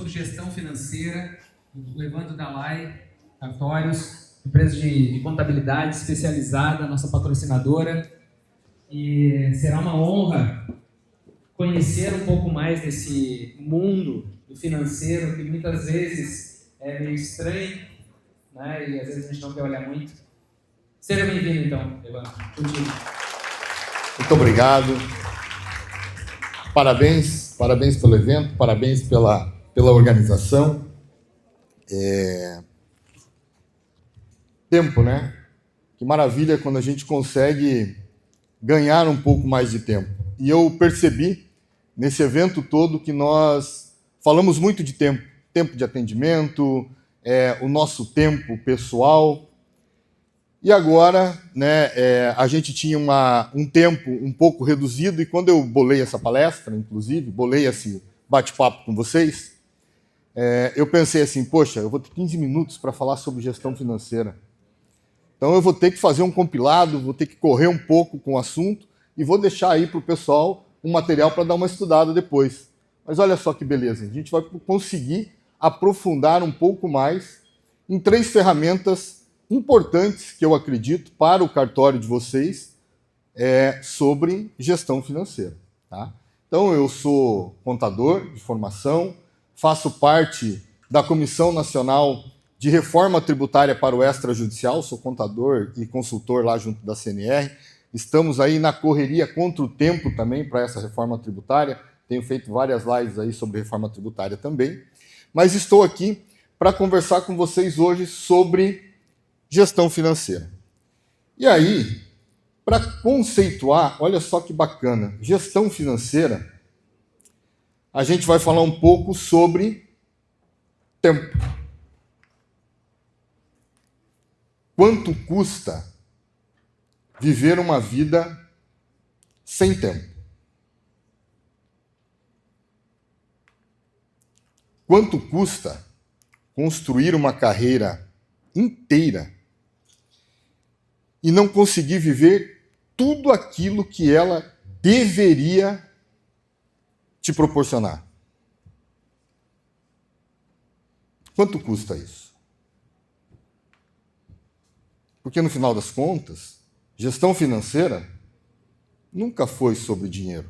sobre gestão financeira, do Evandro Dalai, cartórios, empresa de contabilidade especializada, nossa patrocinadora. E será uma honra conhecer um pouco mais desse mundo do financeiro, que muitas vezes é meio estranho, né? E às vezes a gente não quer olhar muito. Seja bem-vindo, então, Evandro. Contigo. Muito obrigado. Parabéns pelo evento, parabéns pela organização. Tempo, né? Que maravilha quando a gente consegue ganhar um pouco mais de tempo. E eu percebi nesse evento todo que nós falamos muito de tempo, tempo de atendimento, o nosso tempo pessoal. E agora, né, a gente tinha um tempo um pouco reduzido, e quando eu bolei essa palestra, inclusive, bolei esse bate-papo com vocês, eu pensei assim, poxa, eu vou ter 15 minutos para falar sobre gestão financeira. Então eu vou ter que fazer um compilado, vou ter que correr um pouco com o assunto e vou deixar aí para o pessoal um material para dar uma estudada depois. Mas olha só que beleza, a gente vai conseguir aprofundar um pouco mais em 3 ferramentas importantes que eu acredito para o cartório de vocês sobre gestão financeira. Tá? Então eu sou contador de formação, faço parte da Comissão Nacional de Reforma Tributária para o Extrajudicial, sou contador e consultor lá junto da CNR. Estamos aí na correria contra o tempo também para essa reforma tributária. Tenho feito várias lives aí sobre reforma tributária também. Mas estou aqui para conversar com vocês hoje sobre gestão financeira. E aí, para conceituar, olha só que bacana, gestão financeira, a gente vai falar um pouco sobre tempo. Quanto custa viver uma vida sem tempo? Quanto custa construir uma carreira inteira e não conseguir viver tudo aquilo que ela deveria te proporcionar? Quanto custa isso? Porque no final das contas, gestão financeira nunca foi sobre dinheiro.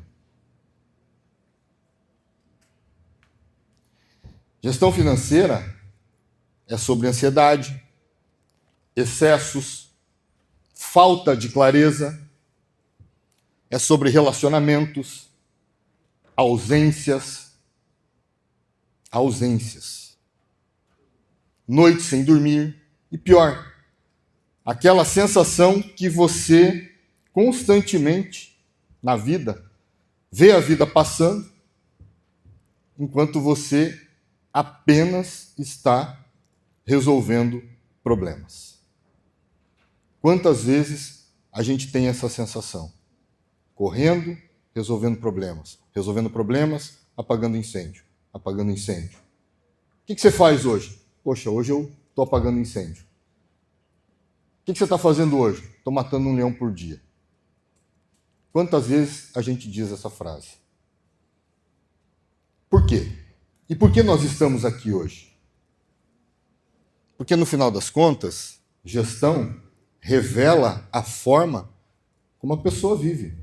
Gestão financeira é sobre ansiedade, excessos, falta de clareza, é sobre relacionamentos, ausências, noites sem dormir e pior, aquela sensação que você constantemente na vida vê a vida passando enquanto você apenas está resolvendo problemas. Quantas vezes a gente tem essa sensação? Correndo, resolvendo problemas, apagando incêndio. O que você faz hoje? Poxa, hoje eu estou apagando incêndio. O que você está fazendo hoje? Estou matando um leão por dia. Quantas vezes a gente diz essa frase? Por quê? E por que nós estamos aqui hoje? Porque no final das contas, gestão revela a forma como a pessoa vive.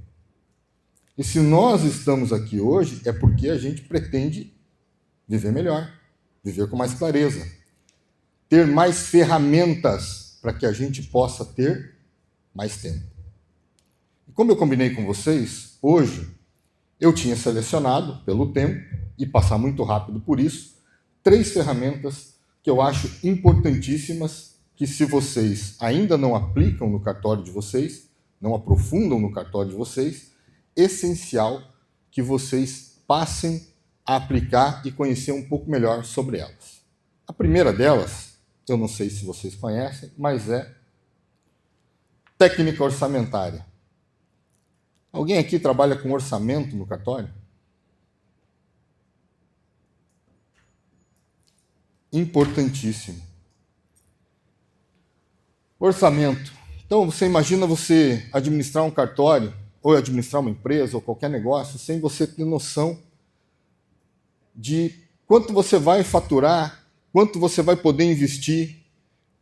E se nós estamos aqui hoje, é porque a gente pretende viver melhor, viver com mais clareza, ter mais ferramentas para que a gente possa ter mais tempo. E como eu combinei com vocês, hoje eu tinha selecionado, pelo tempo, e passar muito rápido por isso, 3 ferramentas que eu acho importantíssimas, que se vocês ainda não aplicam no cartório de vocês, não aprofundam no cartório de vocês, essencial que vocês passem a aplicar e conhecer um pouco melhor sobre elas. A primeira delas, eu não sei se vocês conhecem, mas é técnica orçamentária. Alguém aqui trabalha com orçamento no cartório? Importantíssimo. Orçamento. Então, você imagina você administrar um cartório, ou administrar uma empresa, ou qualquer negócio, sem você ter noção de quanto você vai faturar, quanto você vai poder investir,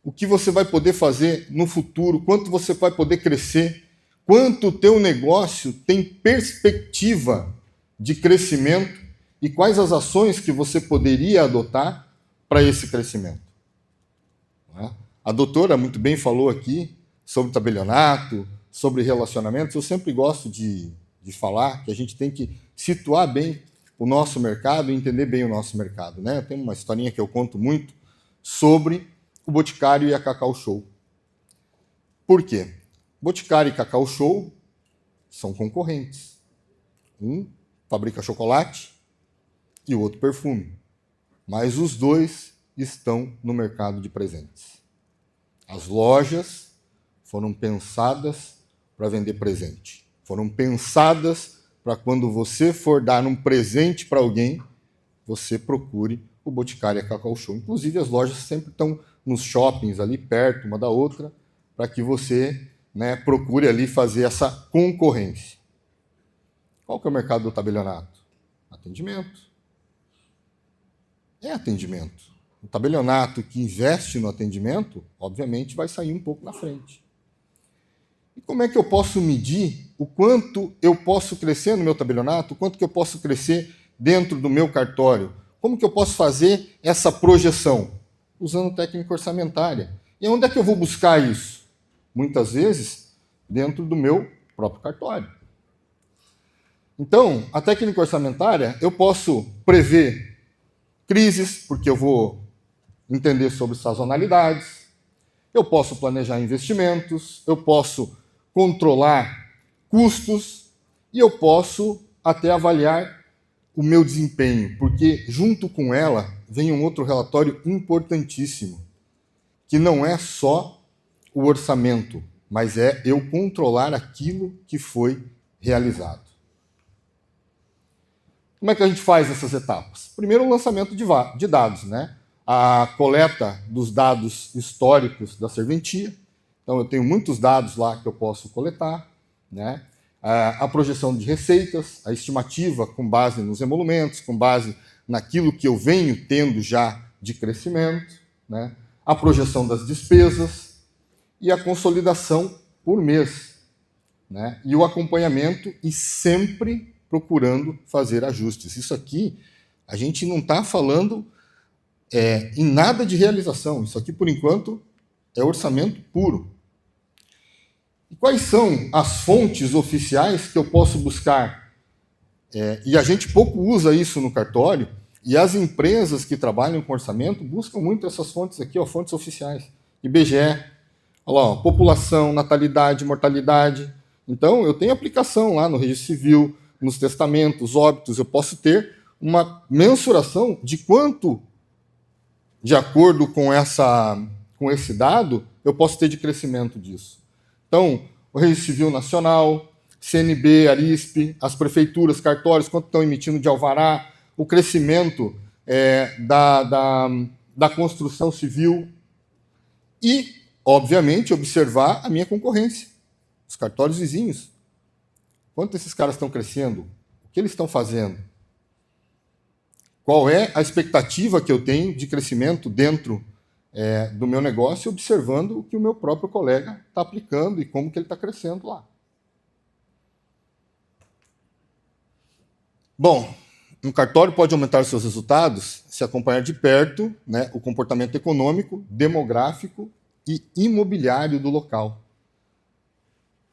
o que você vai poder fazer no futuro, quanto você vai poder crescer, quanto o teu negócio tem perspectiva de crescimento e quais as ações que você poderia adotar para esse crescimento. A doutora muito bem falou aqui sobre tabelionato, sobre relacionamentos. Eu sempre gosto de falar que a gente tem que situar bem o nosso mercado e entender bem o nosso mercado, né? Tem uma historinha que eu conto muito sobre o Boticário e a Cacau Show. Por quê? Boticário e Cacau Show são concorrentes. Um fabrica chocolate e o outro perfume. Mas os dois estão no mercado de presentes. As lojas foram pensadas para vender presente. Foram pensadas para quando você for dar um presente para alguém, você procure o Boticário e a Cacau Show. Inclusive, as lojas sempre estão nos shoppings ali perto, uma da outra, para que você, né, procure ali fazer essa concorrência. Qual que é o mercado do tabelionato? Atendimento. É atendimento. O tabelionato que investe no atendimento, obviamente, vai sair um pouco na frente. E como é que eu posso medir o quanto eu posso crescer no meu tabelionato, o quanto que eu posso crescer dentro do meu cartório? Como que eu posso fazer essa projeção? Usando técnica orçamentária. E onde é que eu vou buscar isso? Muitas vezes, dentro do meu próprio cartório. Então, a técnica orçamentária, eu posso prever crises, porque eu vou entender sobre sazonalidades, eu posso planejar investimentos, eu posso controlar custos e eu posso até avaliar o meu desempenho, porque junto com ela vem um outro relatório importantíssimo, que não é só o orçamento, mas é eu controlar aquilo que foi realizado. Como é que a gente faz essas etapas? Primeiro, o lançamento de dados, né? A coleta dos dados históricos da serventia. Então, eu tenho muitos dados lá que eu posso coletar, né? A projeção de receitas, a estimativa com base nos emolumentos, com base naquilo que eu venho tendo já de crescimento, né? A projeção das despesas e a consolidação por mês, né? E o acompanhamento e sempre procurando fazer ajustes. Isso aqui, a gente não está falando em nada de realização. Isso aqui, por enquanto, é orçamento puro. E quais são as fontes oficiais que eu posso buscar? E a gente pouco usa isso no cartório, e as empresas que trabalham com orçamento buscam muito essas fontes aqui, ó, fontes oficiais. IBGE, olha lá, ó, população, natalidade, mortalidade. Então, eu tenho aplicação lá no Registro Civil, nos testamentos, óbitos, eu posso ter uma mensuração de quanto, de acordo com esse dado, eu posso ter de crescimento disso. Então, o Registro Civil Nacional, CNB, Arispe, as prefeituras, cartórios, quanto estão emitindo de alvará, o crescimento da construção civil e, obviamente, observar a minha concorrência, os cartórios vizinhos. Quanto esses caras estão crescendo? O que eles estão fazendo? Qual é a expectativa que eu tenho de crescimento dentro do meu negócio, observando o que o meu próprio colega está aplicando e como que ele está crescendo lá. Bom, um cartório pode aumentar seus resultados se acompanhar de perto, né, o comportamento econômico, demográfico e imobiliário do local.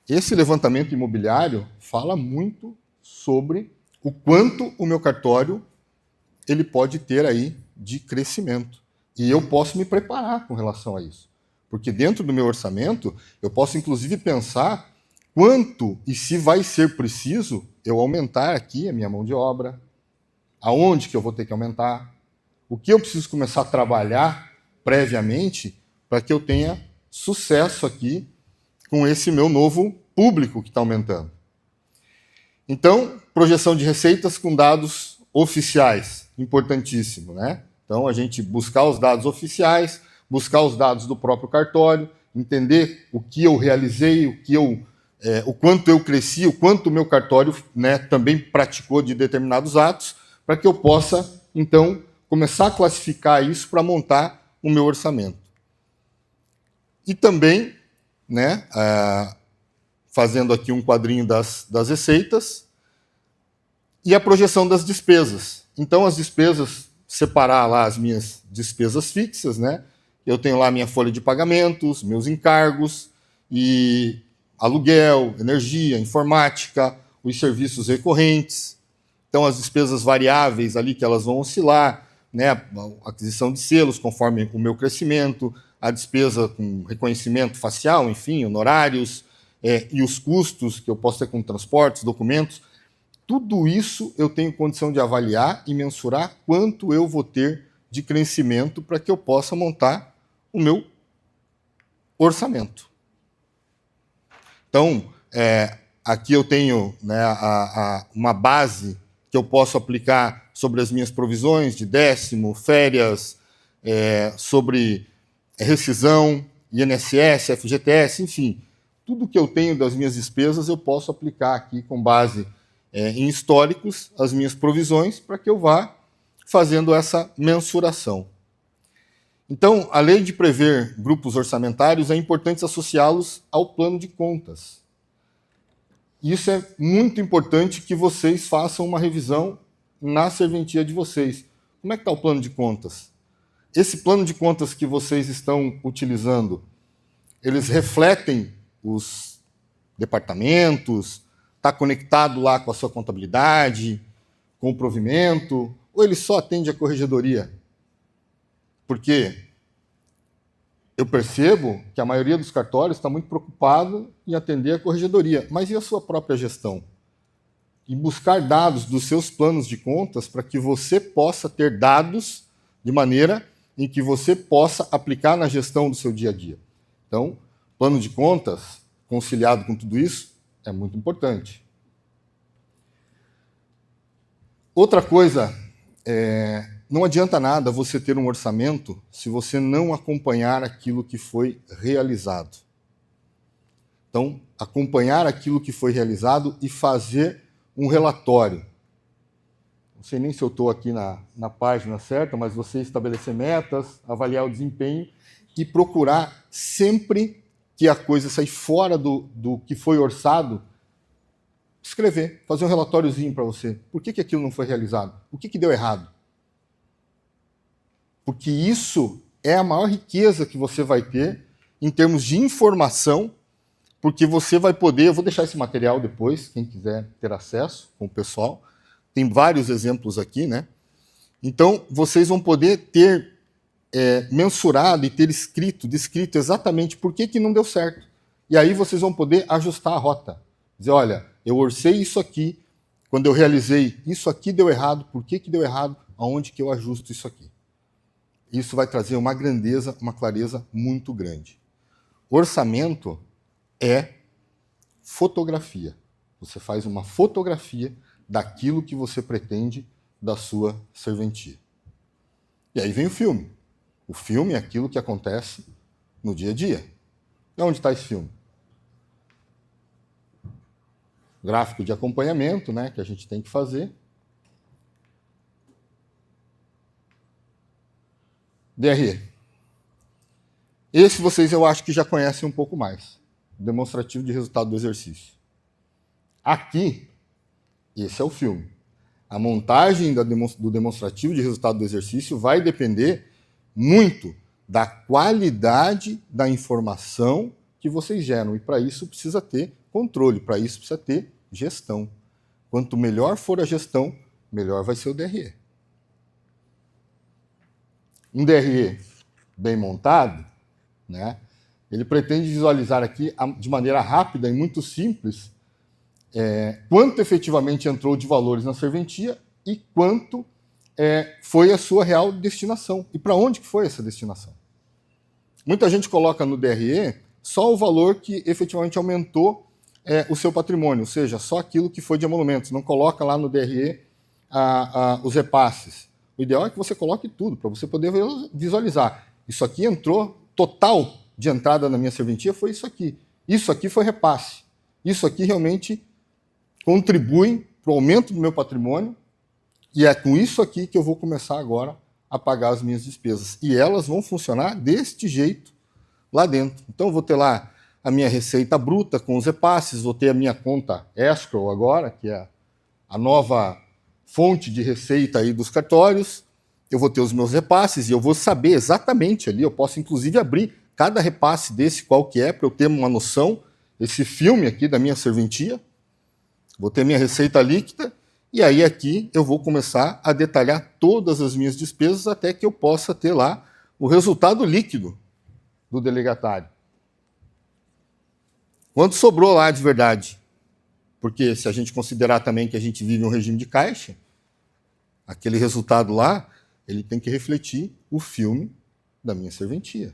Esse levantamento imobiliário fala muito sobre o quanto o meu cartório ele pode ter aí de crescimento. E eu posso me preparar com relação a isso. Porque dentro do meu orçamento, eu posso inclusive pensar quanto e se vai ser preciso eu aumentar aqui a minha mão de obra, aonde que eu vou ter que aumentar, o que eu preciso começar a trabalhar previamente para que eu tenha sucesso aqui com esse meu novo público que está aumentando. Então, projeção de receitas com dados oficiais, importantíssimo, né? Então, a gente buscar os dados oficiais, buscar os dados do próprio cartório, entender o que eu realizei, o quanto eu cresci, o quanto o meu cartório, né, também praticou de determinados atos, para que eu possa, então, começar a classificar isso para montar o meu orçamento. E também, né, fazendo aqui um quadrinho das receitas e a projeção das despesas. Então, as despesas, separar lá as minhas despesas fixas, né? Eu tenho lá minha folha de pagamentos, meus encargos, e aluguel, energia, informática, os serviços recorrentes. Então, as despesas variáveis ali, que elas vão oscilar, né? A aquisição de selos, conforme o meu crescimento, a despesa com reconhecimento facial, enfim, honorários, e os custos que eu posso ter com transportes, documentos. Tudo isso eu tenho condição de avaliar e mensurar quanto eu vou ter de crescimento para que eu possa montar o meu orçamento. Então, aqui eu tenho, né, uma base que eu posso aplicar sobre as minhas provisões de décimo, férias, sobre rescisão, INSS, FGTS, enfim. Tudo que eu tenho das minhas despesas eu posso aplicar aqui com base em históricos, as minhas provisões, para que eu vá fazendo essa mensuração. Então, além de prever grupos orçamentários, é importante associá-los ao plano de contas. Isso é muito importante que vocês façam uma revisão na serventia de vocês. Como é que está o plano de contas? Esse plano de contas que vocês estão utilizando, eles refletem os departamentos, está conectado lá com a sua contabilidade, com o provimento, ou ele só atende a corregedoria? Porque eu percebo que a maioria dos cartórios está muito preocupado em atender a corregedoria, mas e a sua própria gestão? E buscar dados dos seus planos de contas para que você possa ter dados de maneira em que você possa aplicar na gestão do seu dia a dia. Então, plano de contas, conciliado com tudo isso, é muito importante. Outra coisa, não adianta nada você ter um orçamento se você não acompanhar aquilo que foi realizado. Então, acompanhar aquilo que foi realizado e fazer um relatório. Não sei nem se eu estou aqui na página certa, mas você estabelecer metas, avaliar o desempenho e procurar sempre que a coisa sair fora do que foi orçado, escrever, fazer um relatóriozinho para você. Por que aquilo não foi realizado? O que deu errado? Porque isso é a maior riqueza que você vai ter em termos de informação, porque você vai poder... Eu vou deixar esse material depois, quem quiser ter acesso com o pessoal. Tem vários exemplos aqui, né? Então, vocês vão poder ter mensurado e ter descrito exatamente por que não deu certo. E aí vocês vão poder ajustar a rota. Dizer, olha, eu orcei isso aqui, quando eu realizei isso aqui deu errado, por que deu errado, aonde que eu ajusto isso aqui. Isso vai trazer uma grandeza, uma clareza muito grande. Orçamento é fotografia. Você faz uma fotografia daquilo que você pretende da sua serventia. E aí vem o filme. O filme é aquilo que acontece no dia a dia. E onde está esse filme? Gráfico de acompanhamento, né, que a gente tem que fazer. DRE. Esse vocês eu acho que já conhecem um pouco mais. Demonstrativo de resultado do exercício. Aqui, esse é o filme. A montagem do demonstrativo de resultado do exercício vai depender muito da qualidade da informação que vocês geram. E para isso precisa ter controle, para isso precisa ter gestão. Quanto melhor for a gestão, melhor vai ser o DRE. Um DRE bem montado, né, ele pretende visualizar aqui, de maneira rápida e muito simples, quanto efetivamente entrou de valores na serventia e quanto foi a sua real destinação. E para onde que foi essa destinação? Muita gente coloca no DRE só o valor que efetivamente aumentou o seu patrimônio, ou seja, só aquilo que foi de emolumentos. Não coloca lá no DRE os repasses. O ideal é que você coloque tudo, para você poder visualizar. Isso aqui entrou, total de entrada na minha serventia foi isso aqui. Isso aqui foi repasse. Isso aqui realmente contribui para o aumento do meu patrimônio, e é com isso aqui que eu vou começar agora a pagar as minhas despesas. E elas vão funcionar deste jeito lá dentro. Então, eu vou ter lá a minha receita bruta com os repasses, vou ter a minha conta escrow agora, que é a nova fonte de receita aí dos cartórios. Eu vou ter os meus repasses e eu vou saber exatamente ali, eu posso inclusive abrir cada repasse desse qual que é, para eu ter uma noção, esse filme aqui da minha serventia. Vou ter minha receita líquida, e aí aqui eu vou começar a detalhar todas as minhas despesas até que eu possa ter lá o resultado líquido do delegatário. Quanto sobrou lá de verdade? Porque se a gente considerar também que a gente vive um regime de caixa, aquele resultado lá, ele tem que refletir o filme da minha serventia.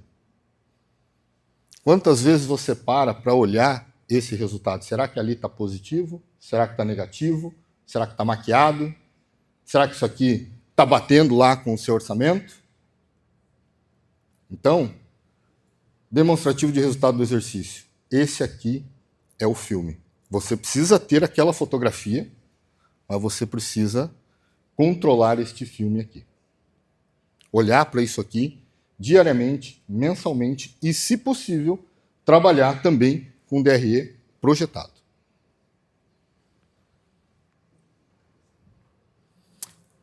Quantas vezes você para olhar esse resultado? Será que ali está positivo? Será que está negativo? Será que está maquiado? Será que isso aqui está batendo lá com o seu orçamento? Então, demonstrativo de resultado do exercício. Esse aqui é o filme. Você precisa ter aquela fotografia, mas você precisa controlar este filme aqui. Olhar para isso aqui diariamente, mensalmente e, se possível, trabalhar também com DRE projetado.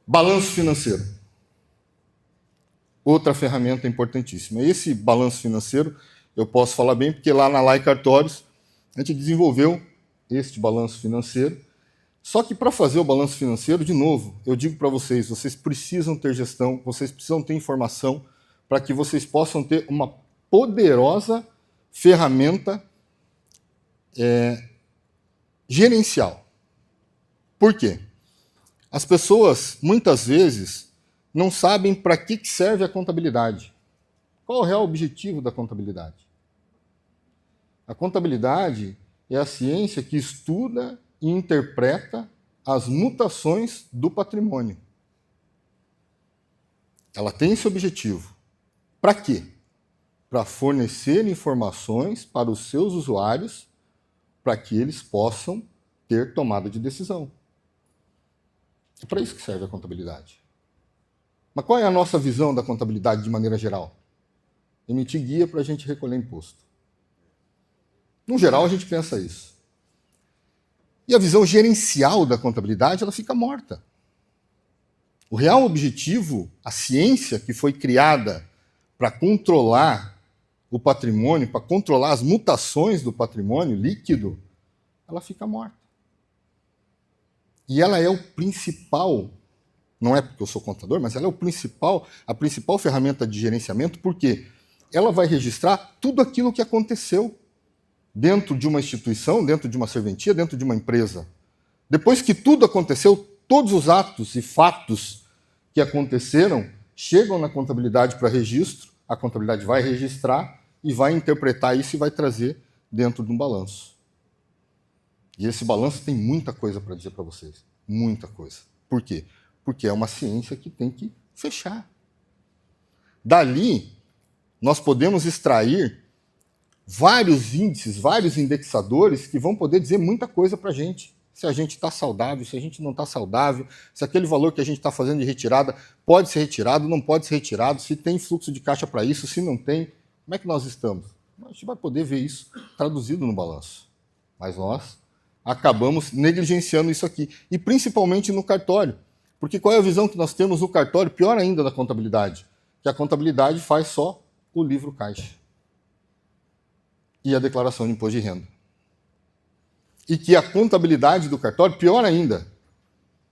Balanço financeiro. Outra ferramenta importantíssima. Esse balanço financeiro eu posso falar bem porque lá na Lai Cartórios a gente desenvolveu este balanço financeiro. Só que para fazer o balanço financeiro, de novo, eu digo para vocês, vocês precisam ter gestão, vocês precisam ter informação para que vocês possam ter uma poderosa ferramenta gerencial. Por quê? As pessoas, muitas vezes, não sabem para que serve a contabilidade. Qual é o real objetivo da contabilidade? A contabilidade é a ciência que estuda e interpreta as mutações do patrimônio. Ela tem esse objetivo. Para quê? Para fornecer informações para os seus usuários, para que eles possam ter tomada de decisão. É para isso que serve a contabilidade. Mas qual é a nossa visão da contabilidade de maneira geral? Emitir guia para a gente recolher imposto. No geral, a gente pensa isso. E a visão gerencial da contabilidade, ela fica morta. O real objetivo, a ciência que foi criada para controlar o patrimônio, para controlar as mutações do patrimônio líquido, ela fica morta. E ela é o principal, não é porque eu sou contador, mas ela é a principal ferramenta de gerenciamento, porque ela vai registrar tudo aquilo que aconteceu dentro de uma instituição, dentro de uma serventia, dentro de uma empresa. Depois que tudo aconteceu, todos os atos e fatos que aconteceram chegam na contabilidade para registro, a contabilidade vai registrar e vai interpretar isso e vai trazer dentro de um balanço. E esse balanço tem muita coisa para dizer para vocês. Muita coisa. Por quê? Porque é uma ciência que tem que fechar. Dali, nós podemos extrair vários índices, vários indexadores que vão poder dizer muita coisa para a gente. Se a gente está saudável, se a gente não está saudável, se aquele valor que a gente está fazendo de retirada pode ser retirado, não pode ser retirado, se tem fluxo de caixa para isso, se não tem, como é que nós estamos? A gente vai poder ver isso traduzido no balanço. Mas nós acabamos negligenciando isso aqui. E principalmente no cartório. Porque qual é a visão que nós temos no cartório, pior ainda da contabilidade? Que a contabilidade faz só o livro caixa. E a declaração de imposto de renda. E que a contabilidade do cartório, pior ainda,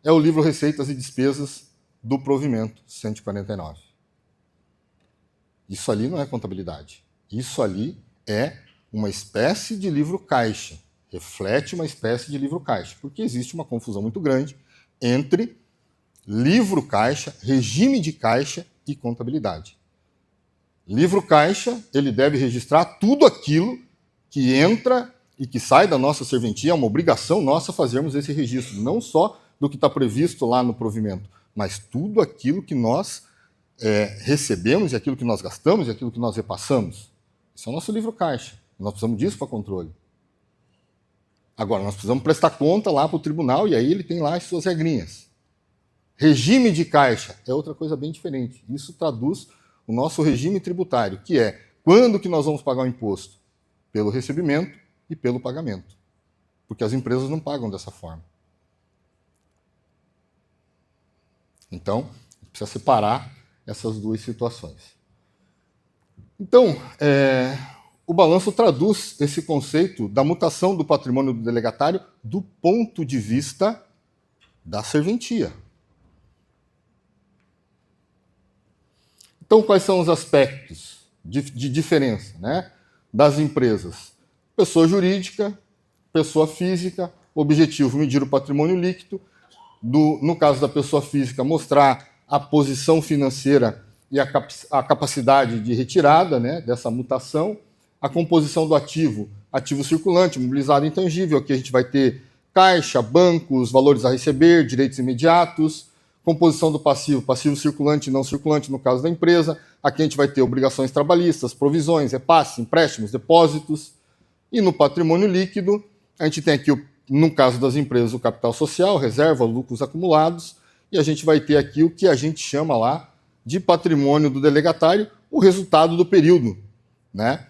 é o livro Receitas e Despesas do Provimento 149. Isso ali não é contabilidade. Isso ali é uma espécie de livro caixa. Reflete uma espécie de livro caixa. Porque existe uma confusão muito grande entre livro caixa, regime de caixa e contabilidade. Livro caixa, ele deve registrar tudo aquilo que entra e que sai da nossa serventia. É uma obrigação nossa fazermos esse registro, não só do que está previsto lá no provimento, mas tudo aquilo que nós recebemos, e aquilo que nós gastamos, e aquilo que nós repassamos. Esse é o nosso livro caixa. Nós precisamos disso para controle. Agora, nós precisamos prestar conta lá para o tribunal, e aí ele tem lá as suas regrinhas. Regime de caixa é outra coisa bem diferente. Isso traduz o nosso regime tributário, que é quando que nós vamos pagar o imposto? Pelo recebimento e pelo pagamento. Porque as empresas não pagam dessa forma. Então, precisa separar essas duas situações. Então, o balanço traduz esse conceito da mutação do patrimônio do delegatário do ponto de vista da serventia. Então, quais são os aspectos de diferença, né, das empresas? Pessoa jurídica, pessoa física, objetivo, medir o patrimônio líquido. No caso da pessoa física, mostrar a posição financeira e a capacidade de retirada, né, dessa mutação. A composição do ativo, ativo circulante, mobilizado intangível, aqui a gente vai ter caixa, bancos, valores a receber, direitos imediatos. Composição do passivo, passivo circulante e não circulante no caso da empresa. Aqui a gente vai ter obrigações trabalhistas, provisões, repasses, empréstimos, depósitos. E no patrimônio líquido, a gente tem aqui, no caso das empresas, o capital social, reserva, lucros acumulados. E a gente vai ter aqui o que a gente chama lá de patrimônio do delegatário, o resultado do período, né?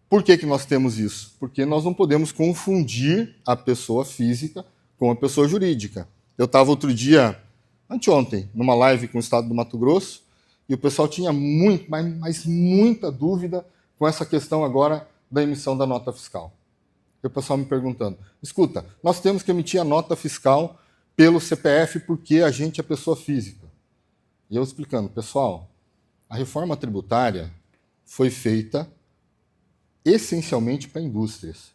Por que nós temos isso? Porque nós não podemos confundir a pessoa física com a pessoa jurídica. Eu estava outro dia, anteontem, numa live com o Estado do Mato Grosso, e o pessoal tinha muita dúvida com essa questão agora da emissão da nota fiscal. E o pessoal me perguntando, escuta, nós temos que emitir a nota fiscal pelo CPF porque a gente é pessoa física. E eu explicando, pessoal, a reforma tributária foi feita essencialmente para indústrias.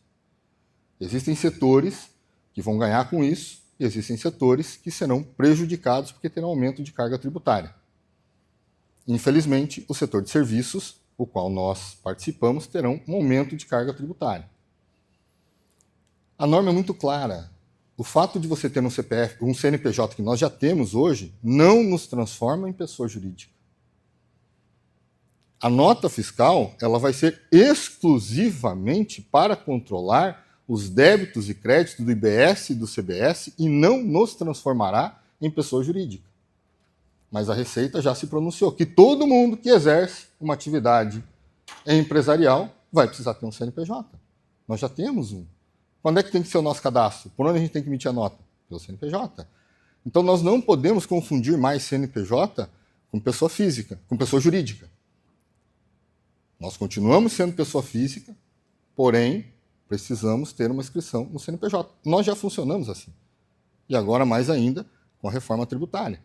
Existem setores que vão ganhar com isso, e existem setores que serão prejudicados porque terão aumento de carga tributária. Infelizmente, o setor de serviços, o qual nós participamos, terão um aumento de carga tributária. A norma é muito clara. O fato de você ter um CPF, um CNPJ que nós já temos hoje, não nos transforma em pessoa jurídica. A nota fiscal, ela vai ser exclusivamente para controlar os débitos e créditos do IBS e do CBS e não nos transformará em pessoa jurídica. Mas a Receita já se pronunciou que todo mundo que exerce uma atividade empresarial vai precisar ter um CNPJ. Nós já temos um. Quando é que tem que ser o nosso cadastro? Por onde a gente tem que emitir a nota? Pelo CNPJ. Então nós não podemos confundir mais CNPJ com pessoa física, com pessoa jurídica. Nós continuamos sendo pessoa física, porém precisamos ter uma inscrição no CNPJ. Nós já funcionamos assim. E agora mais ainda com a reforma tributária.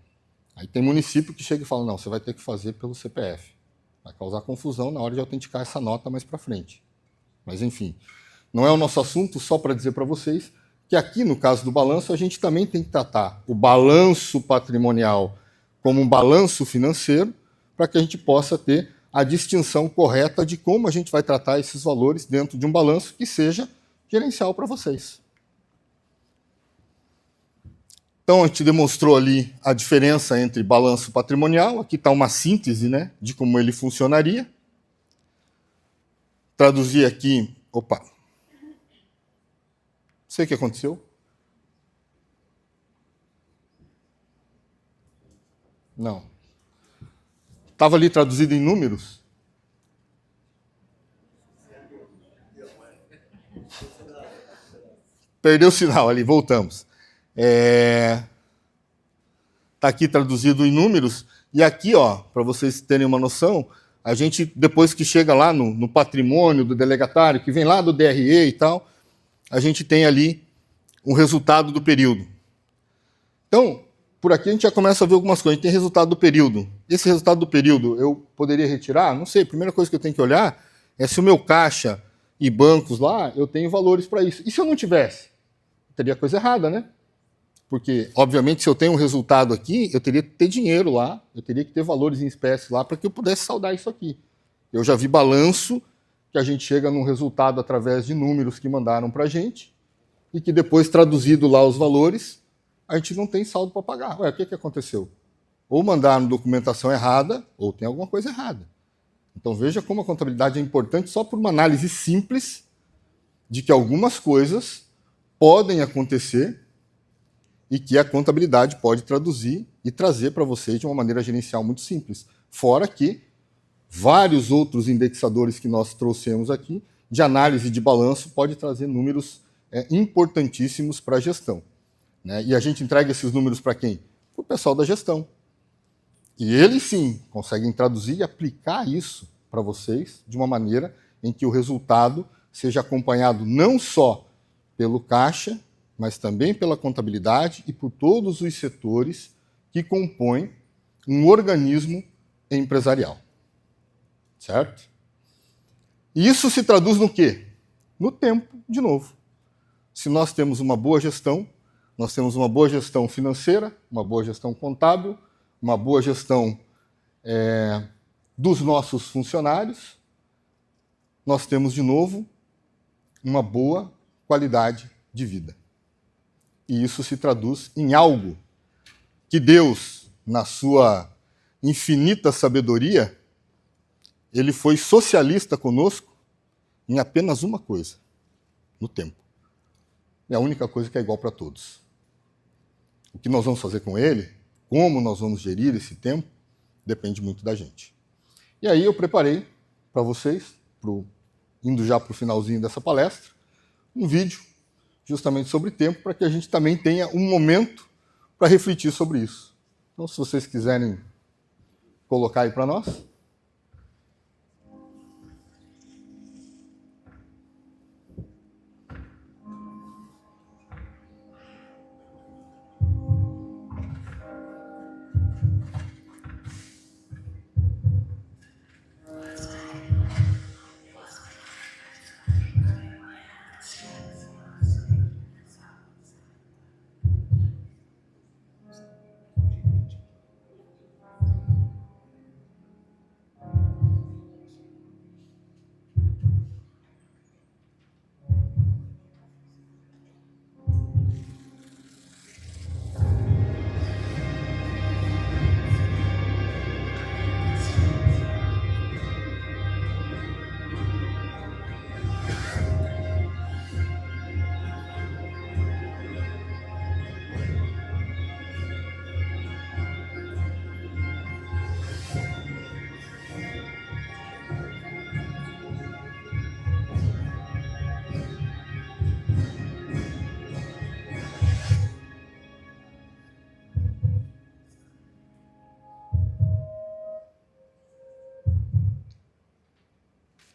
Aí tem município que chega e fala, não, você vai ter que fazer pelo CPF. Vai causar confusão na hora de autenticar essa nota mais para frente. Mas enfim, não é o nosso assunto, só para dizer para vocês que aqui no caso do balanço a gente também tem que tratar o balanço patrimonial como um balanço financeiro para que a gente possa ter a distinção correta de como a gente vai tratar esses valores dentro de um balanço que seja gerencial para vocês. Então, a gente demonstrou ali a diferença entre balanço patrimonial. Aqui está uma síntese, né, de como ele funcionaria. Traduzir aqui... Opa! Não sei o que aconteceu. Não. Estava ali traduzido em números? Perdeu o sinal ali, voltamos. Está aqui traduzido em números, e aqui, para vocês terem uma noção, a gente, depois que chega lá no patrimônio do delegatário, que vem lá do DRE e tal, a gente tem ali o resultado do período. Então, por aqui a gente já começa a ver algumas coisas. A gente tem resultado do período. Esse resultado do período eu poderia retirar? Não sei, a primeira coisa que eu tenho que olhar é se o meu caixa e bancos lá, eu tenho valores para isso. E se eu não tivesse? Teria coisa errada, né? Porque, obviamente, se eu tenho um resultado aqui, eu teria que ter dinheiro lá, eu teria que ter valores em espécie lá para que eu pudesse saldar isso aqui. Eu já vi balanço que a gente chega num resultado através de números que mandaram para a gente e que depois, traduzido lá os valores, a gente não tem saldo para pagar. Ué, o que aconteceu? Ou mandaram documentação errada, ou tem alguma coisa errada. Então veja como a contabilidade é importante só por uma análise simples de que algumas coisas podem acontecer e que a contabilidade pode traduzir e trazer para vocês de uma maneira gerencial muito simples. Fora que vários outros indexadores que nós trouxemos aqui, de análise de balanço, pode trazer números importantíssimos para a gestão. Né? E a gente entrega esses números para quem? Para o pessoal da gestão. E eles, sim, conseguem traduzir e aplicar isso para vocês de uma maneira em que o resultado seja acompanhado não só pelo caixa, mas também pela contabilidade e por todos os setores que compõem um organismo empresarial. Certo? E isso se traduz no quê? No tempo, de novo. Se nós temos uma boa gestão, nós temos uma boa gestão financeira, uma boa gestão contábil, uma boa gestão dos nossos funcionários, nós temos, de novo, uma boa qualidade de vida. E isso se traduz em algo que Deus, na sua infinita sabedoria, ele foi socialista conosco em apenas uma coisa, no tempo. É a única coisa que é igual para todos. O que nós vamos fazer com ele, como nós vamos gerir esse tempo, depende muito da gente. E aí eu preparei para vocês, indo já para o finalzinho dessa palestra, um vídeo justamente sobre tempo, para que a gente também tenha um momento para refletir sobre isso. Então, se vocês quiserem colocar aí para nós.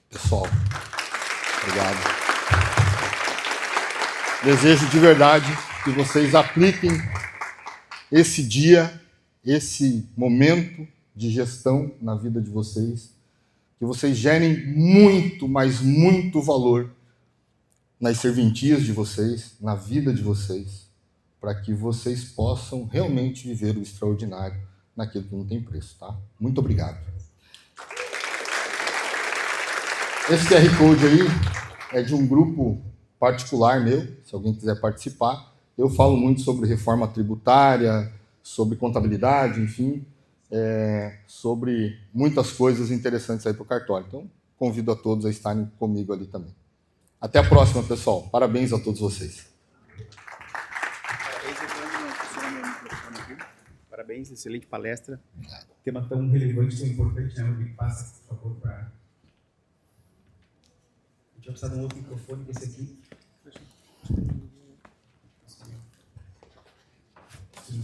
Pessoal, obrigado. Desejo de verdade que vocês apliquem esse dia, esse momento de gestão na vida de vocês, que vocês gerem muito, mas muito valor nas serventias de vocês, na vida de vocês, para que vocês possam realmente viver o extraordinário naquilo que não tem preço, tá? Muito obrigado. Esse QR Code aí é de um grupo particular meu, se alguém quiser participar. Eu falo muito sobre reforma tributária, sobre contabilidade, enfim, sobre muitas coisas interessantes aí para o cartório. Então, convido a todos a estarem comigo ali também. Até a próxima, pessoal. Parabéns a todos vocês. Parabéns, excelente palestra. Tema tão relevante, tão importante, né? Me passa, por favor, para... A gente vai precisar de um outro microfone que esse aqui.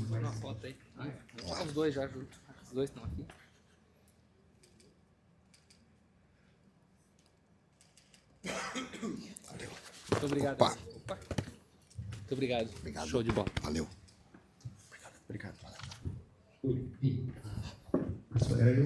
Uma foto aí. Vou colocar os dois já junto. Os dois estão aqui. Muito obrigado. Opa. Muito obrigado. Obrigado. Show de bola. Valeu. Obrigado.